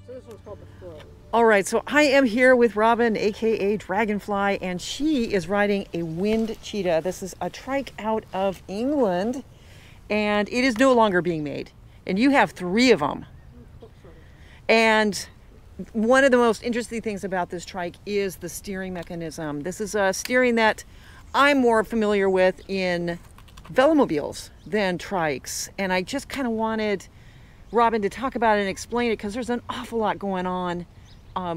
So this one's called the Crow. All right, so I am here with Robin, aka Dragonfly, and she is riding a Windcheetah. This is a trike out of England, and it is no longer being made. And you have 3 of them. And one of the most interesting things about this trike is the steering mechanism. This is a steering that I'm more familiar with in velomobiles than trikes. And I just kind of wanted Robin to talk about it and explain it because there's an awful lot going on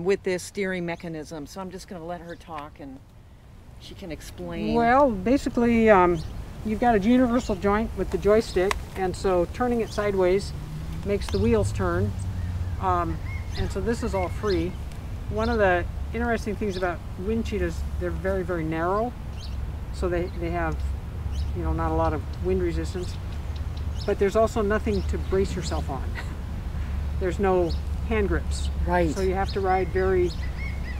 with this steering mechanism. So I'm just going to let her talk and she can explain. Well, basically, you've got a universal joint with the joystick, and so turning it sideways makes the wheels turn. And so this is all free. One of the interesting things about Windcheetahs, they're very, very narrow. So they have, you know, not a lot of wind resistance. But there's also nothing to brace yourself on. There's no hand grips. Right. So you have to ride very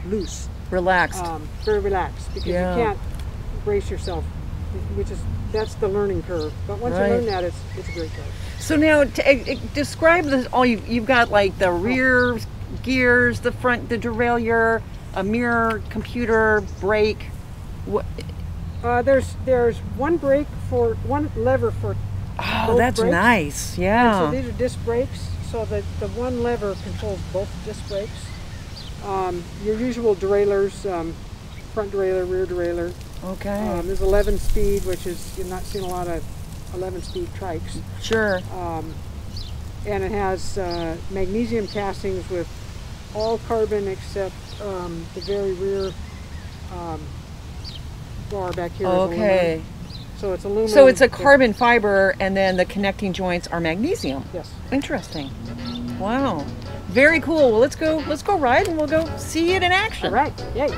loose. Relaxed. Very relaxed, because you can't brace yourself, that's the learning curve. But once you learn that, it's a great curve. So now, describe this. All you've got, like the rear gears, the front, the derailleur, a mirror, computer, brake. What? There's one lever for. Oh, that's brakes. Nice. Yeah. And so these are disc brakes. So the one lever controls both disc brakes. Your usual derailleurs, front derailleur, rear derailleur. Okay. There's 11 speed, which is, you're not seeing a lot of 11 speed trikes. Sure. And it has magnesium castings with all carbon except the very rear bar back here. Okay. So it's aluminum. So it's a carbon fiber, and then the connecting joints are magnesium. Yes. Interesting. Wow. Very cool. Well, let's go ride, and we'll go see it in action. All right. Yay.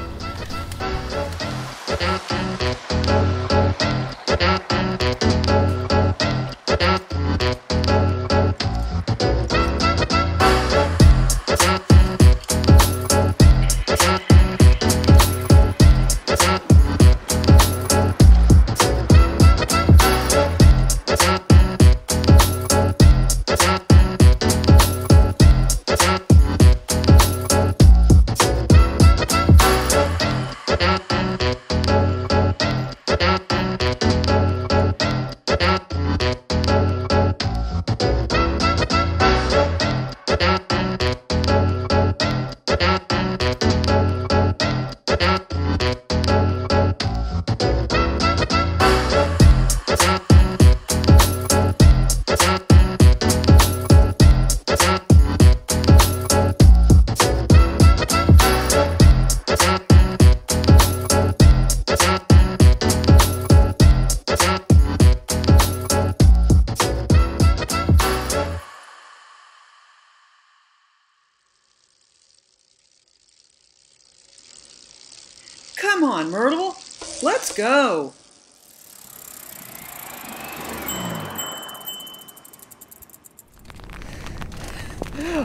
Come on, Myrtle. Let's go.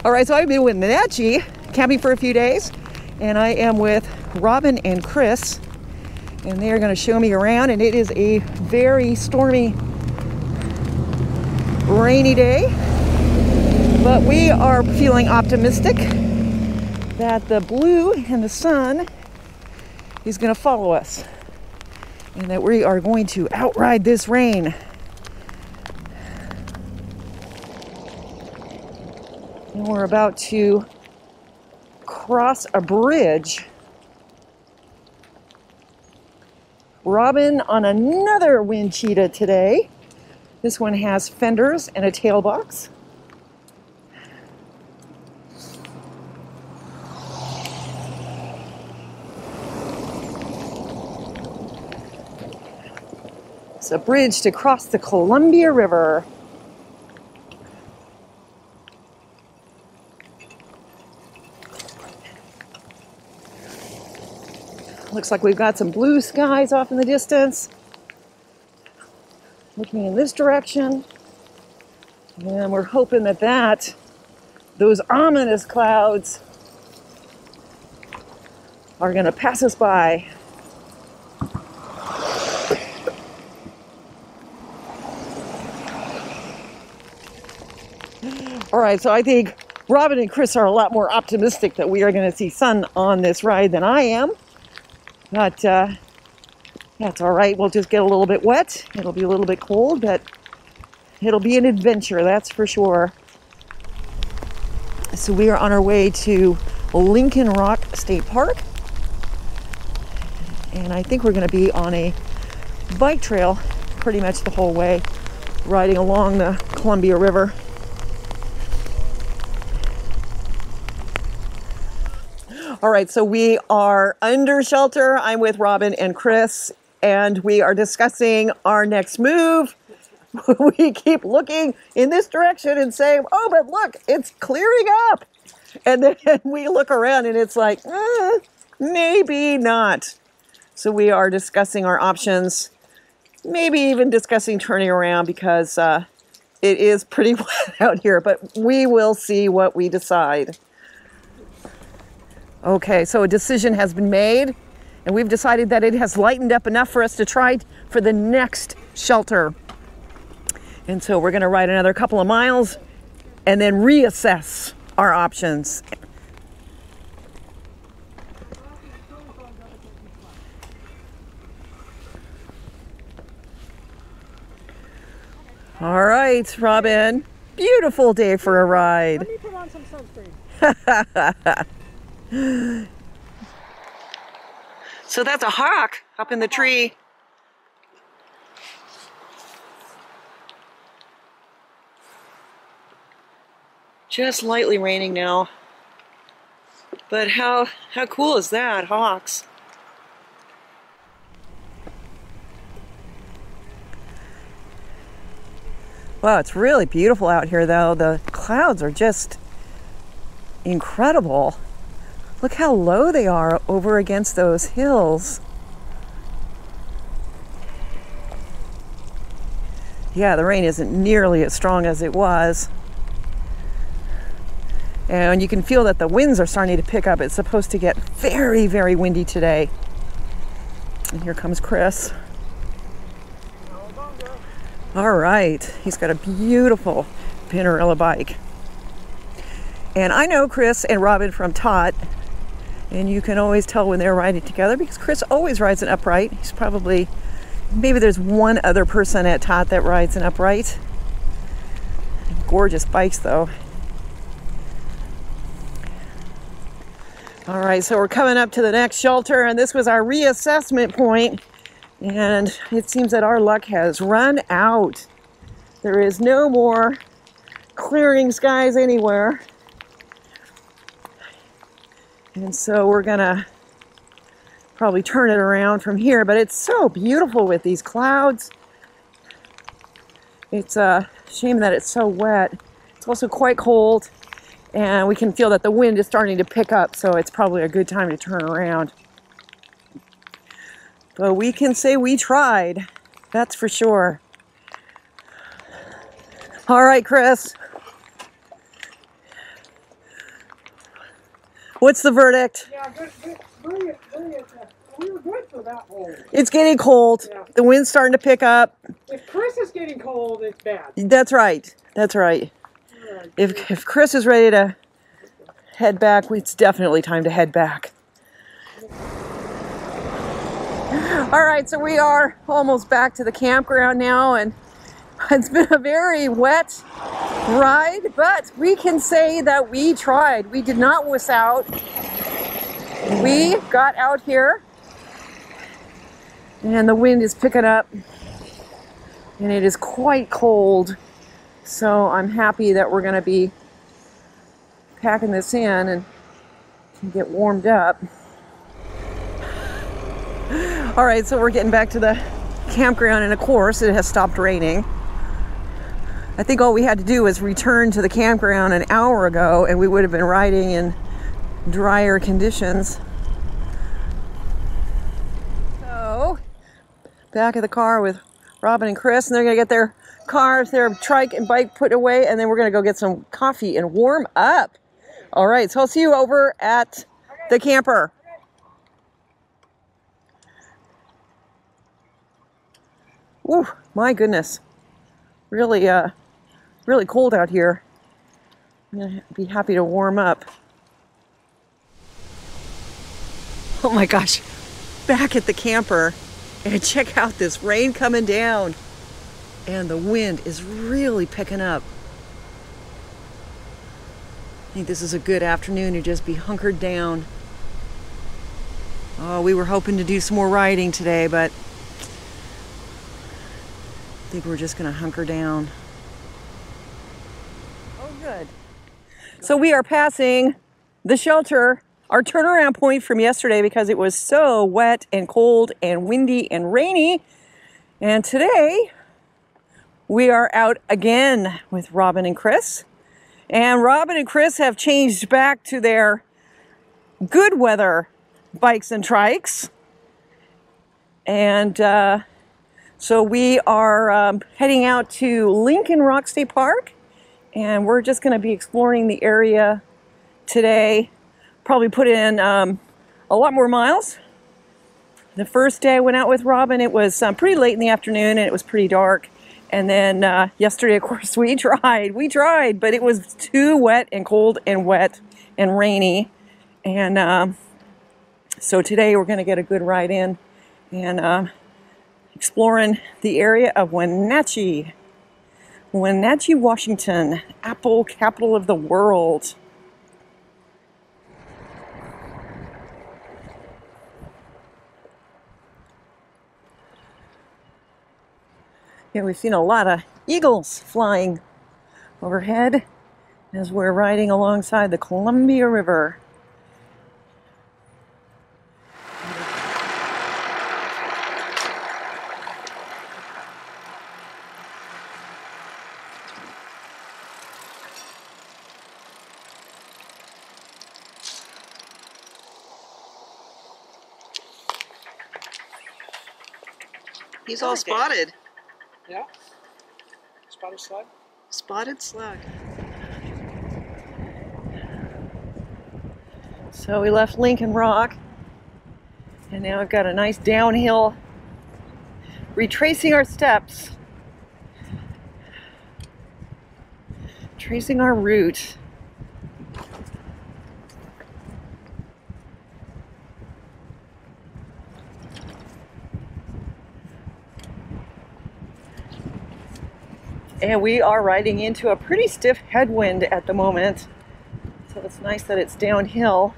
All right, so I've been with Wenatchee camping for a few days, and I am with Robin and Chris, and they are going to show me around, and it is a very stormy, rainy day, but we are feeling optimistic that the blue and the sun is going to follow us, and that we are going to outride this rain. And we're about to cross a bridge. Robin on another Windcheetah today. This one has fenders and a tail box. It's a bridge to cross the Columbia River. Looks like we've got some blue skies off in the distance. Looking in this direction. And we're hoping that those ominous clouds are going to pass us by. All right, so I think Robin and Chris are a lot more optimistic that we are going to see sun on this ride than I am. But that's all right. We'll just get a little bit wet. It'll be a little bit cold, but it'll be an adventure, that's for sure. So we are on our way to Lincoln Rock State Park. And I think we're going to be on a bike trail pretty much the whole way, riding along the Columbia River. All right, so we are under shelter. I'm with Robin and Chris, and we are discussing our next move. We keep looking in this direction and saying, oh, but look, it's clearing up. And then we look around and it's like, maybe not. So we are discussing our options, maybe even discussing turning around because it is pretty wet out here, but we will see what we decide. Okay, so a decision has been made, and we've decided that it has lightened up enough for us to try for the next shelter. And so we're going to ride another couple of miles and then reassess our options. All right, Robin. Beautiful day for a ride. Let me put on some sunscreen. So that's a hawk up in the tree. Just lightly raining now. But how cool is that, hawks? Wow, it's really beautiful out here though. The clouds are just incredible. Look how low they are over against those hills. Yeah, the rain isn't nearly as strong as it was. And you can feel that the winds are starting to pick up. It's supposed to get very, very windy today. And here comes Chris. All right, he's got a beautiful Pinarello bike. And I know Chris and Robin from TOT, and you can always tell when they're riding together because Chris always rides an upright. He's probably, maybe there's one other person at TOT that rides an upright. Gorgeous bikes though. All right, so we're coming up to the next shelter, and this was our reassessment point, and it seems that our luck has run out. There is no more clearing skies anywhere. And so we're gonna probably turn it around from here, but it's so beautiful with these clouds. It's a shame that it's so wet. It's also quite cold, and we can feel that the wind is starting to pick up, so it's probably a good time to turn around. But we can say we tried, that's for sure. All right, Chris. What's the verdict? Yeah, we were good for that hole. It's getting cold. Yeah. The wind's starting to pick up. If Chris is getting cold, it's bad. That's right. That's right. Yeah. If Chris is ready to head back, it's definitely time to head back. All right, so we are almost back to the campground now, and it's been a very wet ride, but we can say that we tried. We did not wuss out. We got out here, and the wind is picking up, and it is quite cold. So I'm happy that we're going to be packing this in and can get warmed up. All right, so we're getting back to the campground, and of course it has stopped raining. I think all we had to do was return to the campground an hour ago, and we would have been riding in drier conditions. So, back of the car with Robin and Chris, and they're gonna get their cars, their trike and bike put away, and then we're gonna go get some coffee and warm up. All right, so I'll see you over at the camper. Ooh, my goodness. Really, really cold out here. I'm gonna be happy to warm up. Oh my gosh, back at the camper, and check out this rain coming down. And the wind is really picking up. I think this is a good afternoon to just be hunkered down. Oh, we were hoping to do some more riding today, but I think we're just gonna hunker down. Oh, good. So we are passing the shelter, our turnaround point from yesterday, because it was so wet and cold and windy and rainy. And today we are out again with Robin and Chris. And Robin and Chris have changed back to their good weather bikes and trikes. And so we are heading out to Lincoln Rock State Park. And we're just going to be exploring the area today. Probably put in a lot more miles. The first day I went out with Robin, it was pretty late in the afternoon and it was pretty dark. And then yesterday, of course, we tried, but it was too wet and cold and wet and rainy. And so today we're going to get a good ride in and exploring the area of Wenatchee, Washington, apple capital of the world. Yeah, we've seen a lot of eagles flying overhead as we're riding alongside the Columbia River. He's all spotted. Yeah. Spotted slug? Spotted slug. So we left Lincoln Rock, and now I've got a nice downhill, retracing our steps, tracing our route. And we are riding into a pretty stiff headwind at the moment. So it's nice that it's downhill.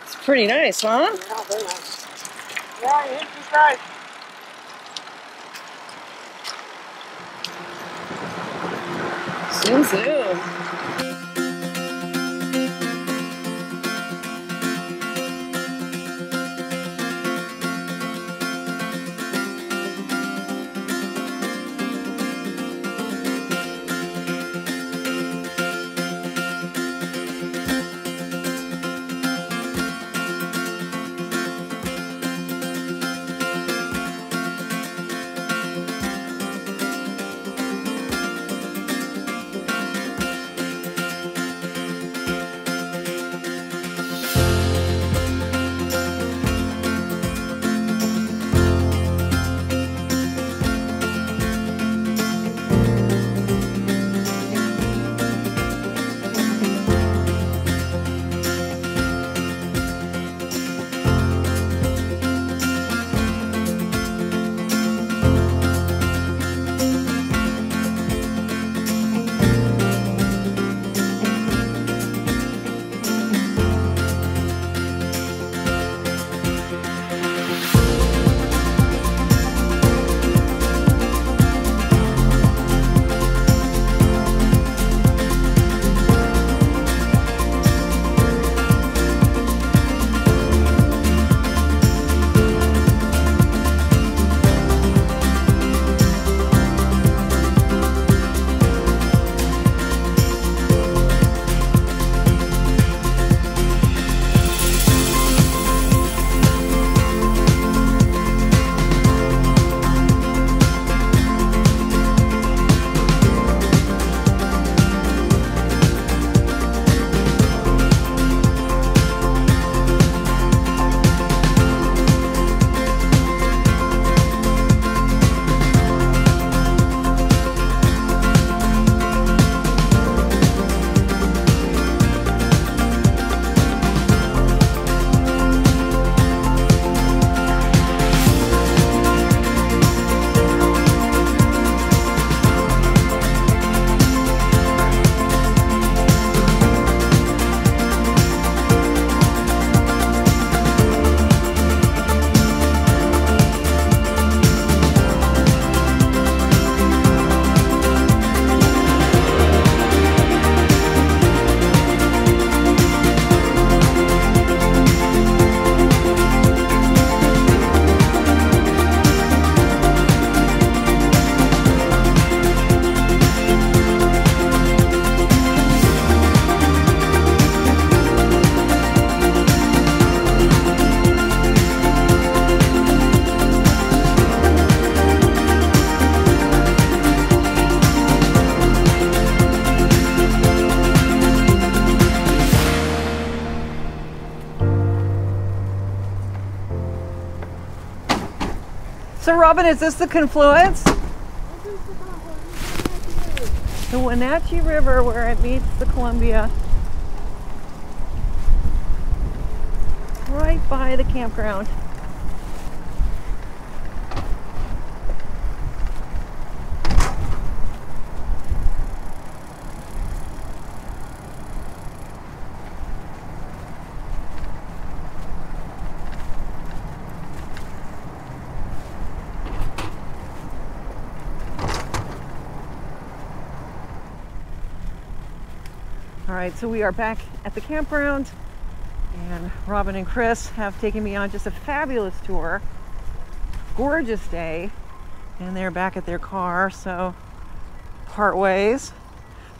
It's pretty nice, huh? Yeah, very nice. Yeah, you hit this right. Zoom, zoom. Robin, is this the confluence? The Wenatchee River where it meets the Columbia. Right by the campground. All right, so we are back at the campground, and Robin and Chris have taken me on just a fabulous tour. Gorgeous day, and they're back at their car, so part ways.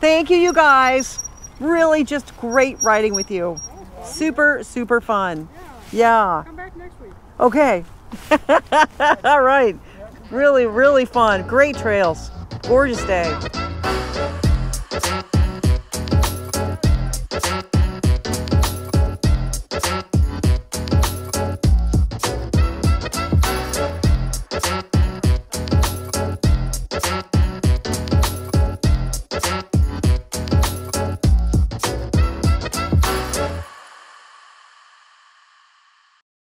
Thank you, you guys. Really just great riding with you. Super, super fun. Yeah. Come back next week. Okay. All right. Really, really fun. Great trails. Gorgeous day.